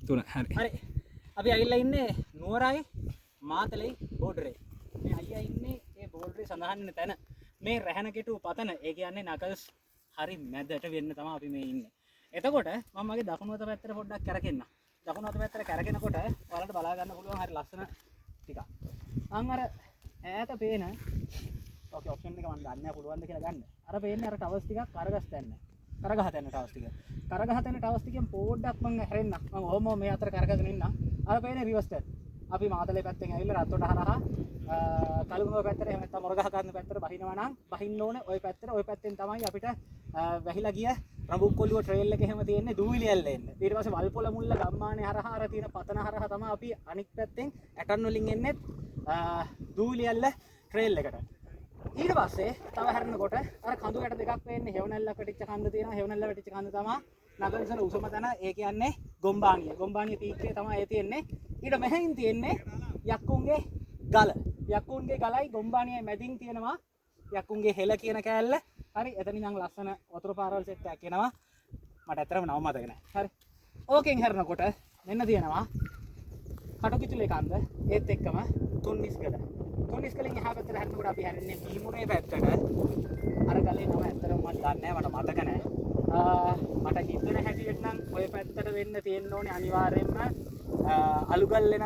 තුන හරි. හරි. අපි ඇවිල්ලා ඉන්නේ නුවරයි මාතලේ බෝඩරේ. මේ අයියා ඉන්නේ ඒ බෝඩරේ සඳහන් වෙන තැන. මේ රැහන කෙටු පතන ඒ කියන්නේ නකල්ස් හරි මැදට වෙන්න තමයි අපි මේ ඉන්නේ. එතකොට මම මගේ දකුණු අත පැත්තට පොඩ්ඩක් කරකෙන්න. දකුණු අත පැත්තට කරකිනකොට ඔයාලට බලා ගන්න පුළුවන් හරි ලස්සන ටිකක්. මම අර ඈත පේන ඕකේ ඔප්ෂන් එක මම දන්නේ නැහැ පුළුවන්ද කියලා ගන්න. අර පේන්නේ අර ටවර්ස් ටිකක් කරගස් තැන්න. කරගහ තැන්න ටවර්ස් ටික. කරගහ තැන්න ටවර්ස් ටිකෙන් පොඩ්ඩක් මම හැරෙන්න. මම ඕම මේ අතර කරකගෙන ඉන්න. අර පේන්නේ රිවර්ස් ටර්න්. අපි මාතලේ පැත්තෙන් ඇවිල්ලා රත්තොට හරහා කලුගම පැත්තට එහෙම නැත්නම් මොරගහ ගන්න පැත්තට බහිනවා නම් බහින්න ඕනේ ওই පැත්තට. ওই පැත්තෙන් තමයි අපිට වැහිලා ගිය රඹුක්කොල්ලුව ට්‍රේල් එක එහෙම තියෙන්නේ දූවිලි ඇල්ල එන්න. ඊට පස්සේ වල්පොල මුල්ල ගම්මානේ හරහා අර තියෙන පතන හරහා තමයි අපි අනික් පැත්තෙන් ඇටන් වලින් එන්නේ දූවිලි ඇල්ල ට්‍රේල් එකට. ඊට පස්සේ තව හැරෙනකොට අර කඳු යට දෙකක් වෙන්නේ හෙවණැල්ල වැටිච්ච කන්ද තියෙනවා. හෙවණැල්ල වැටිච්ච කන්ද තමයි නගරසල උසම තැන. ඒ කියන්නේ ගොම්බානිය. ගොම්බානිය පීක්කේ තමයි ඒ තියෙන්නේ. ඊට මෙහෙන් තියෙන්නේ යක්කුන්ගේ ගල. යක්කුන්ගේ ගලයි ගොම්බානියයි මැදින් තියෙනවා යක්කුන්ගේ හෙල කියන කෑල්ල. හරි එතන ඉඳන් ලස්සන වතුර පාරවල් සෙට් එකක් එනවා. මට ඇත්තටම නම මතක නැහැ. හරි. ඕකෙන් හැරෙනකොට මෙන්න තියෙනවා කටුකිතුලේ කන්ද. ඒත් එක්කම තුන්නිස්ගල. තුන්නිස්ගලෙන් එහා පැත්තට හැරෙනකොට අපි හැරෙන්නේ මීමුරේ පැත්තට. අර ගලේ නම ඇත්තටම මම දන්නේ නැහැ. මට මතක නැහැ. මට හිතෙන හැටියට නම් ওই පැත්තට වෙන්න තියෙන්න ඕනේ අනිවාර්යයෙන්ම අලුගල් වෙන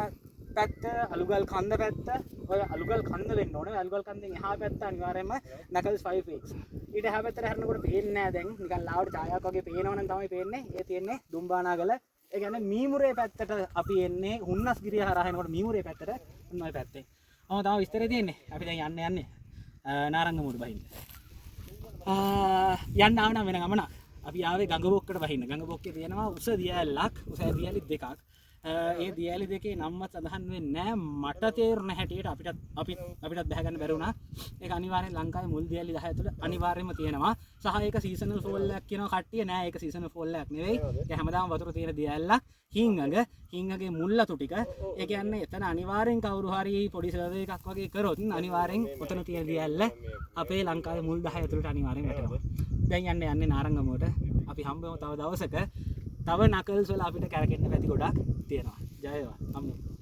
පැත්ත, අලුගල් කන්ද පැත්ත. ඔය අලුගල් කන්ද වෙන්න ඕනේ. අලුගල් කන්දෙන් එහා පැත්ත අනිවාර්යයෙන්ම නකල්ස් 5 weeks. ඊට එහා පැත්තට හැරෙනකොට පේන්නේ නැහැ දැන්. නිකන් ලාවට ඡායාවක් වගේ පේනවනම් තමයි පේන්නේ. ඒ තියෙන්නේ දුම්බානාගල. ඒ කියන්නේ මීමුරේ පැත්තට අපි එන්නේ හුන්නස්ගිරිය හරහා එනකොට මීමුරේ පැත්තට ඔන්න ඔය පැත්තේ. තව විස්තරේ තියෙන්නේ. අපි දැන් යන්නේ නාරංගමුවට බහින්න. යන්න ආව නම් වෙන ගමනක්. අපි ආවේ ගඟබොක්කට බහින්න. ගඟබොක්කේ තියෙනවා උස දියැලක්. උස දියැලි දෙකක්. ඒ දියැලි දෙකේ නම්වත් සඳහන් වෙන්නේ නැහැ. මට තේරුණ හැටියට අපිටත් බහ ගන්න බැරි වුණා. ඒක අනිවාර්යෙන් ලංකාවේ මුල් දියැලි 10 ඇතුළේ අනිවාර්යෙන්ම තියෙනවා. සහ ඒක සීසනල් ෆෝල් එකක් කියනවා කට්ටිය. නෑ ඒක සීසනල් ෆෝල් එකක් නෙවෙයි. ඒක හැමදාම වතුර තියෙන දියැලක්. හිංගගේ මුල්ලතු ටික. ඒ කියන්නේ එතන අනිවාර්යෙන් කවුරු හරි පොඩි සර්වේ එකක් වගේ කරොත් අනිවාර්යෙන් ඔතන තියෙන දියැල්ල අපේ ලංකාවේ මුල් 10 ඇතුළට අනිවාර්යෙන් වැටෙනවා. දැන් යන්නේ නාරංගමුවට. අපි හම්බෙමු තව දවසක. තව නකල්ස් වල අපිට කැරකෙන්න පැති ගොඩක් තියෙනවා. ජය වේවා. හම්බෙමු.